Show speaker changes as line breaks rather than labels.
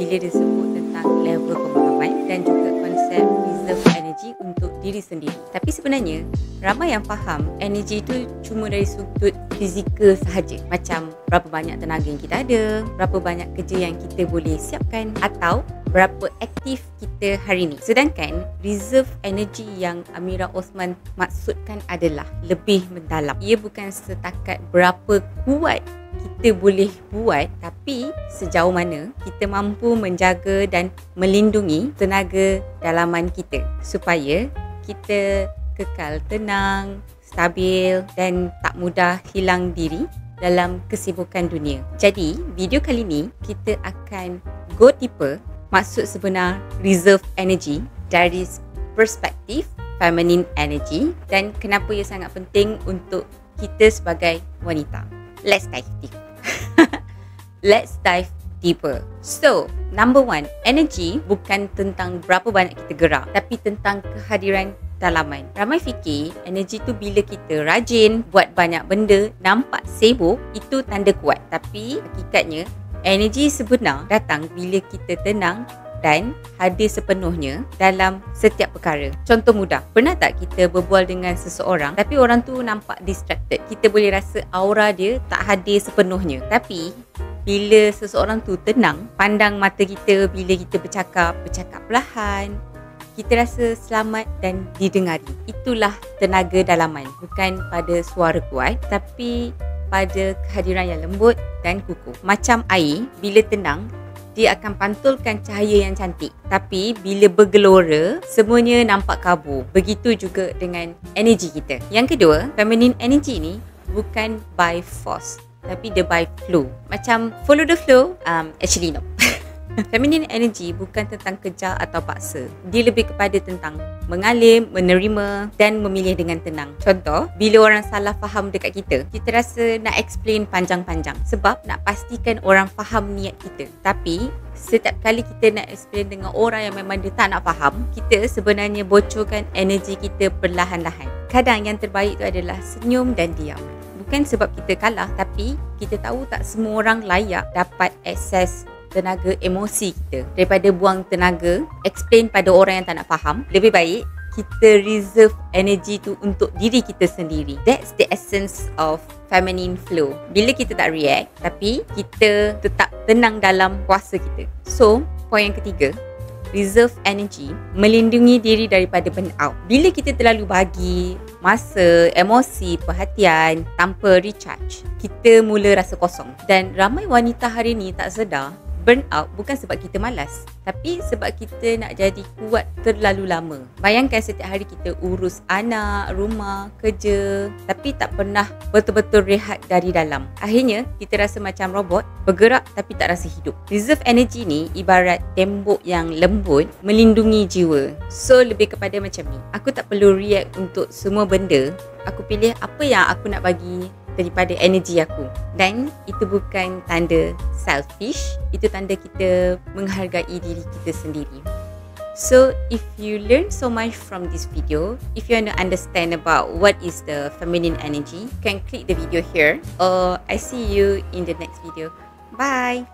bila disebut tentang level pemahaman dan juga konsep reserve energy untuk diri sendiri. Tapi sebenarnya, ramai yang faham energi itu cuma dari sudut fizikal sahaja. Macam berapa banyak tenaga yang kita ada, berapa banyak kerja yang kita boleh siapkan, atau berapa aktif kita hari ini. Sedangkan reserve energy yang Amira Osman maksudkan adalah lebih mendalam. Ia bukan setakat berapa kuat kita boleh buat, tapi sejauh mana kita mampu menjaga dan melindungi tenaga dalaman kita supaya kita kekal tenang, stabil dan tak mudah hilang diri dalam kesibukan dunia. Jadi, video kali ni kita akan go deeper maksud sebenar reserve energy dari perspektif feminine energy dan kenapa ia sangat penting untuk kita sebagai wanita. Let's dive deep. Let's dive deeper. So, number one, energy bukan tentang berapa banyak kita gerak, tapi tentang kehadiran dalaman. Ramai fikir energi tu bila kita rajin buat banyak benda, nampak sibuk, itu tanda kuat. Tapi hakikatnya energi sebenar datang bila kita tenang dan hadir sepenuhnya dalam setiap perkara. Contoh mudah, pernah tak kita berbual dengan seseorang tapi orang tu nampak distracted? Kita boleh rasa aura dia tak hadir sepenuhnya. Tapi bila seseorang tu tenang, pandang mata kita bila kita bercakap perlahan, kita rasa selamat dan didengari. Itulah tenaga dalaman, bukan pada suara kuat tapi pada kehadiran yang lembut dan kukuh. Macam air, bila tenang, dia akan pantulkan cahaya yang cantik. Tapi bila bergelora, semuanya nampak kabur. Begitu juga dengan energi kita. Yang kedua, feminine energy ni bukan by force, tapi dia by flow. Macam follow the flow, actually no. Feminine energy bukan tentang kejar atau paksa. Dia lebih kepada tentang mengalir, menerima dan memilih dengan tenang. Contoh, bila orang salah faham dekat kita, kita rasa nak explain panjang-panjang sebab nak pastikan orang faham niat kita. Tapi setiap kali kita nak explain dengan orang yang memang dia tak nak faham, kita sebenarnya bocorkan energi kita perlahan-lahan. Kadang yang terbaik itu adalah senyum dan diam. Bukan sebab kita kalah, tapi kita tahu tak semua orang layak dapat akses tenaga emosi kita. Daripada buang tenaga explain pada orang yang tak nak faham, lebih baik kita reserve energy tu untuk diri kita sendiri. That's the essence of feminine flow. Bila kita tak react, tapi kita tetap tenang dalam kuasa kita. So, poin yang ketiga, reserve energy melindungi diri daripada burnout. Bila kita terlalu bagi masa, emosi, perhatian tanpa recharge, kita mula rasa kosong. Dan ramai wanita hari ni tak sedar burnout bukan sebab kita malas, tapi sebab kita nak jadi kuat terlalu lama. Bayangkan setiap hari kita urus anak, rumah, kerja, tapi tak pernah betul-betul rehat dari dalam. Akhirnya, kita rasa macam robot, bergerak tapi tak rasa hidup. Reserve energy ni ibarat tembok yang lembut melindungi jiwa. So, lebih kepada macam ni. Aku tak perlu react untuk semua benda. Aku pilih apa yang aku nak bagi daripada energi aku. Dan itu bukan tanda selfish, itu tanda kita menghargai diri kita sendiri. So, if you learn so much from this video, if you want to understand about what is the feminine energy, you can click the video here, or I see you in the next video. Bye!